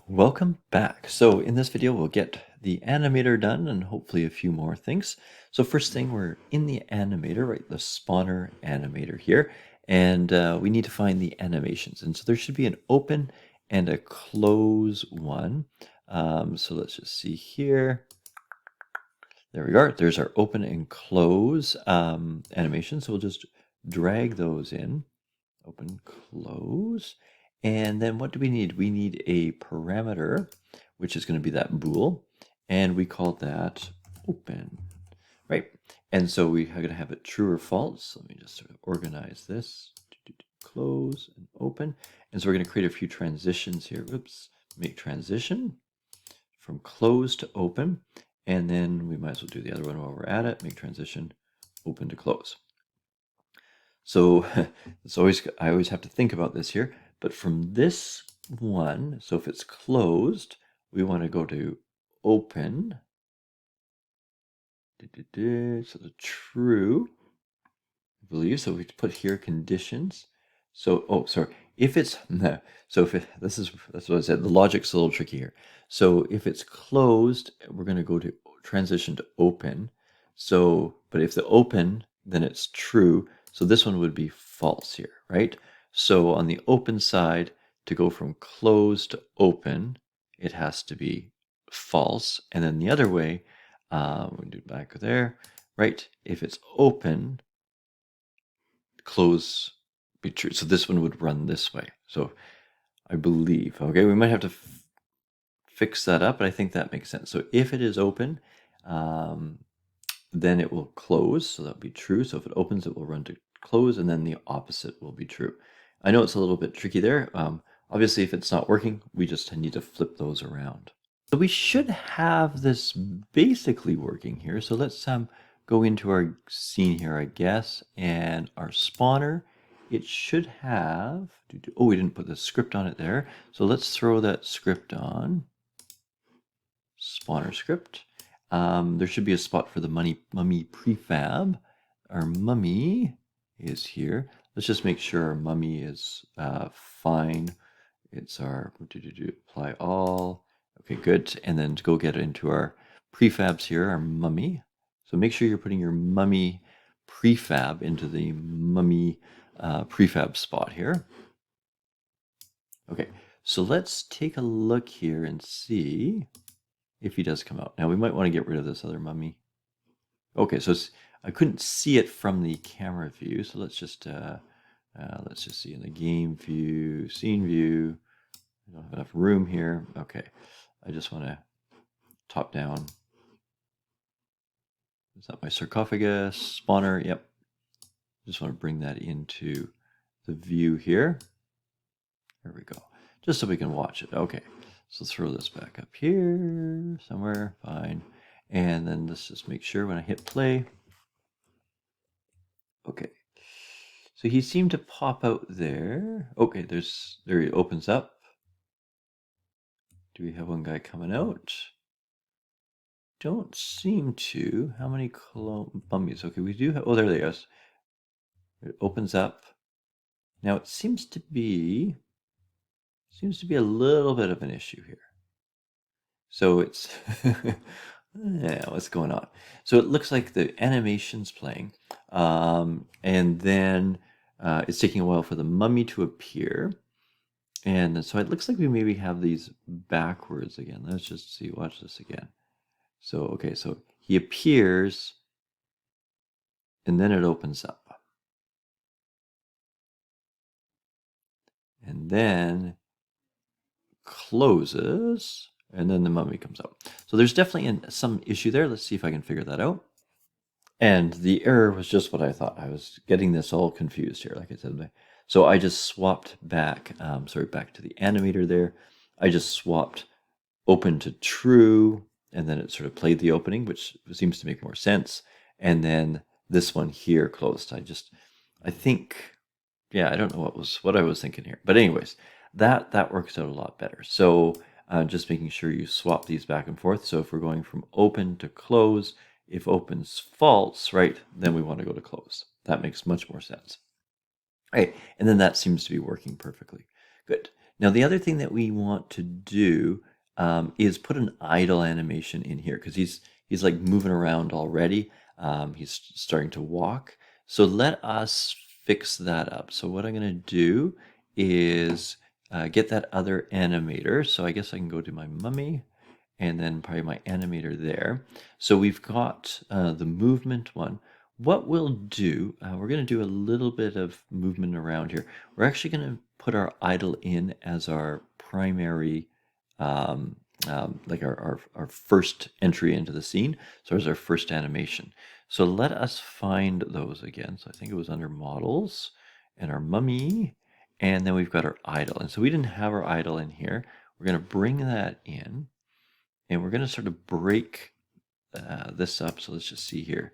Welcome back. So in this video, we'll get the animator done and hopefully a few more things. So first thing, we're in the animator, right? The spawner animator here. And we need to find the animations. And so there should be an open and a close one. So let's just see here. There we are. There's our open and close animation. So we'll just drag those in. Open, close. And then what do we need? We need a parameter, which is going to be that bool, and we call that open, right? And so we are going to have it true or false. Let me just sort of organize this. Close and open. And so we're going to create a few transitions here. Oops, make transition from close to open. And then we might as well do the other one while we're at it. Make transition open to close. So I always have to think about this here, but from this one, so if it's closed, we want to go to open. So the true, I believe. So we put here conditions. So, oh, sorry. If it's, so if it, that's what I said, the logic's a little tricky here. So if it's closed, we're going to go to transition to open. So, but if the open, then it's true. So this one would be false here, right? So on the open side, to go from closed to open, it has to be false. And then the other way, we'll do it back there, right? If it's open, close be true. So this one would run this way. So I believe, okay, we might have to fix that up, but I think that makes sense. So if it is open, then it will close. So that'll be true. So if it opens, it will run to close, and then the opposite will be true. I know it's a little bit tricky there. Obviously, if it's not working, we just need to flip those around. So we should have this basically working here. So let's go into our scene here, I guess, and our spawner. It should have, oh, we didn't put the script on it there. So let's throw that script on. Spawner script. There should be a spot for the mummy prefab. Our mummy is here. Let's just make sure our mummy is fine. It's our apply all. Okay, good. And then to go get into our prefabs here, our mummy. So make sure you're putting your mummy prefab into the mummy prefab spot here. Okay, so let's take a look here and see if he does come out. Now we might want to get rid of this other mummy. Okay, so I couldn't see it from the camera view, so let's just see in the game view, scene view. I don't have enough room here. Okay, I just want to top down. Is that my sarcophagus spawner? Yep. Just want to bring that into the view here. There we go. Just so we can watch it. Okay, so throw this back up here somewhere. Fine. And then let's just make sure when I hit play. Okay. So he seemed to pop out there. Okay, there he opens up. Do we have one guy coming out? Don't seem to. How many mummies? Okay, we do have, oh, there they are. It opens up. Now it seems to be a little bit of an issue here. So it's, yeah, what's going on? So it looks like the animation's playing, and then it's taking a while for the mummy to appear. And so it looks like we maybe have these backwards again. Let's just see, watch this again. So, okay, so he appears, and then it opens up. And then closes, and then the mummy comes out. So there's definitely some issue there. Let's see if I can figure that out. And the error was just what I thought. I was getting this all confused here, like I said. So I just swapped back, back to the animator there. I just swapped open to true, and then it sort of played the opening, which seems to make more sense. And then this one here closed. I think, yeah, I don't know what I was thinking here. But anyways, that works out a lot better. So just making sure you swap these back and forth. So if we're going from open to close, if open's false, right, then we want to go to close. That makes much more sense. Right, and then that seems to be working perfectly. Good. Now, the other thing that we want to do is put an idle animation in here because he's like moving around already. He's starting to walk. So let us fix that up. So what I'm going to do is get that other animator. So I guess I can go to my mummy and then probably my animator there. So we've got the movement one. What we'll do, we're going to do a little bit of movement around here. We're actually going to put our idle in as our primary, like our first entry into the scene. So as our first animation. So let us find those again. So I think it was under models and our mummy, and then we've got our idle. And so we didn't have our idle in here. We're going to bring that in. And we're going to sort of break this up. So let's just see here.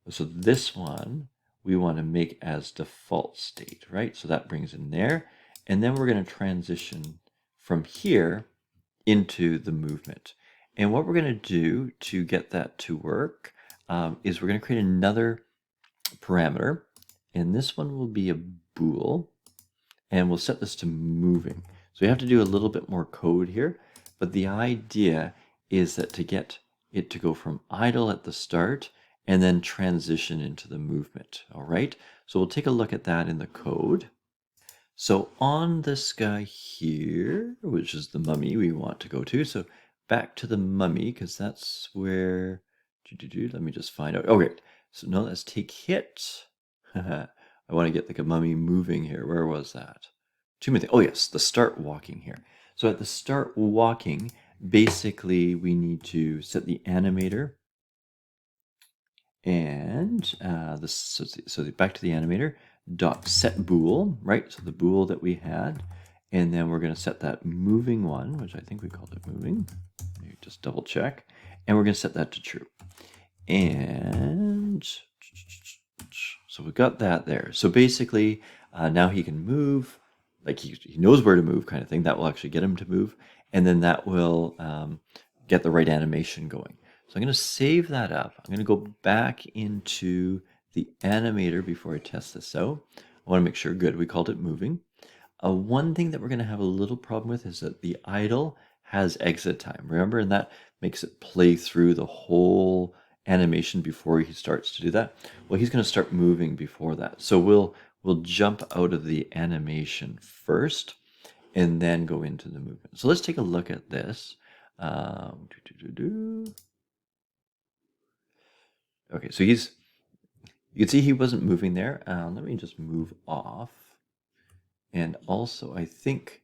So this one we want to make as default state, right? So that brings in there. And then we're going to transition from here into the movement. And what we're going to do to get that to work is we're going to create another parameter. And this one will be a bool. And we'll set this to moving. So we have to do a little bit more code here, but the idea is that to get it to go from idle at the start and then transition into the movement, all right? So we'll take a look at that in the code. So on this guy here, which is the mummy we want to go to, so back to the mummy, because that's where, let me just find out. Okay, so no, let's take hit. I want to get the mummy moving here. Where was that? Too many things. Oh yes, the start walking here. So at the start walking, basically we need to set the animator and so back to the animator dot set bool, right? So the bool that we had, and then we're going to set that moving one, which I think we called it moving. You just double check, and we're going to set that to true. And so we've got that there. So basically, now he can move, like he knows where to move, kind of thing. That will actually get him to move, and then that will get the right animation going. So I'm going to save that up. I'm going to go back into the animator before I test this out. I want to make sure, good, we called it moving. One thing that we're going to have a little problem with is that the idle has exit time, remember? And that makes it play through the whole animation before he starts to do that. Well, he's going to start moving before that. So we'll jump out of the animation first and then go into the movement. So let's take a look at this. Okay, so you can see he wasn't moving there. Let me just move off. And also, I think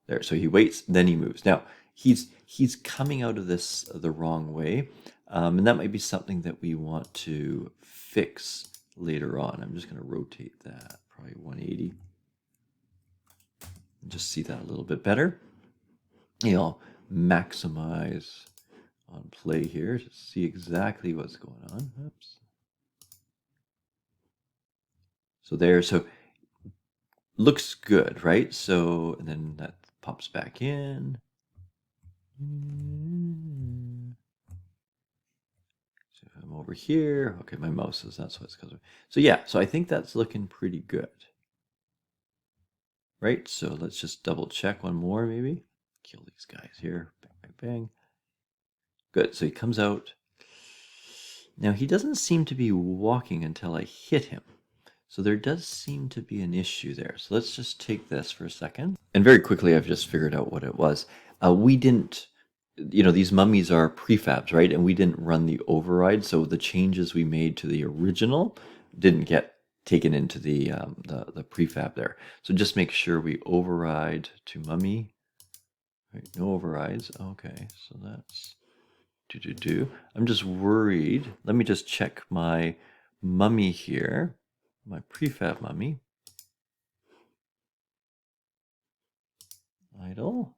there. So he waits, then he moves. Now he's coming out of this the wrong way, and that might be something that we want to fix later on. I'm just going to rotate that probably 180 and just see that a little bit better. You know, maximize on play here to see exactly what's going on. Oops. So there. So looks good, right? So and then that pops back in. So if I'm over here, okay, my mouse is, that's what it's because of. So yeah, so I think that's looking pretty good. Right, so let's just double check one more maybe. Kill these guys here, bang, bang, bang. Good, so he comes out. Now he doesn't seem to be walking until I hit him. So there does seem to be an issue there. So let's just take this for a second. And very quickly, I've just figured out what it was. We didn't, these mummies are prefabs, right? And we didn't run the override. So the changes we made to the original didn't get taken into the prefab there. So just make sure we override to mummy. Right, no overrides. Okay, so that's I'm just worried. Let me just check my mummy here. My prefab mummy. Idle.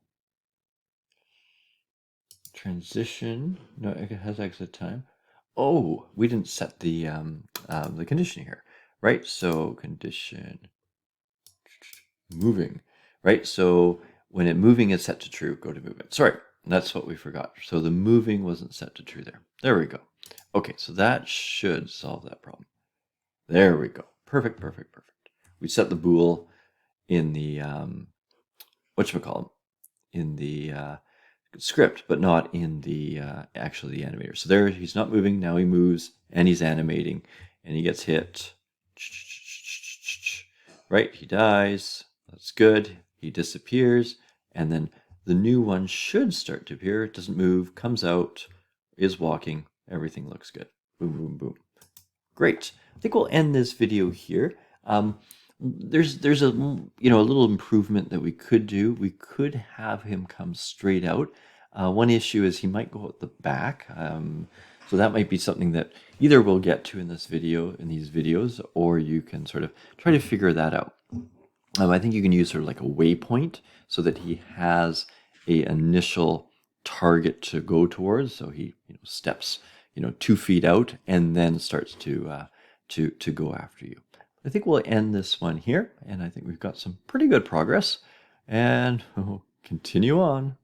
Transition. No, it has exit time. Oh, we didn't set the condition here, right? So condition moving, right? So when it moving is set to true, go to movement. Sorry, that's what we forgot. So the moving wasn't set to true there. There we go. Okay, so that should solve that problem. There we go. Perfect, perfect, perfect. We set the bool in the, whatchamacallit, in the script, but not in the actually the animator. So there, he's not moving. Now he moves and he's animating and he gets hit. Right, he dies. That's good. He disappears. And then the new one should start to appear. It doesn't move, comes out, is walking. Everything looks good. Boom, boom, boom. Great. I think we'll end this video here. There's a a little improvement that we could do. We could have him come straight out. One issue is he might go at the back. So that might be something that either we'll get to in this video, in these videos, or you can sort of try to figure that out. I think you can use sort of like a waypoint so that he has a initial target to go towards. So he steps 2 feet out and then starts to go after you. I think we'll end this one here, and I think we've got some pretty good progress, and we'll continue on.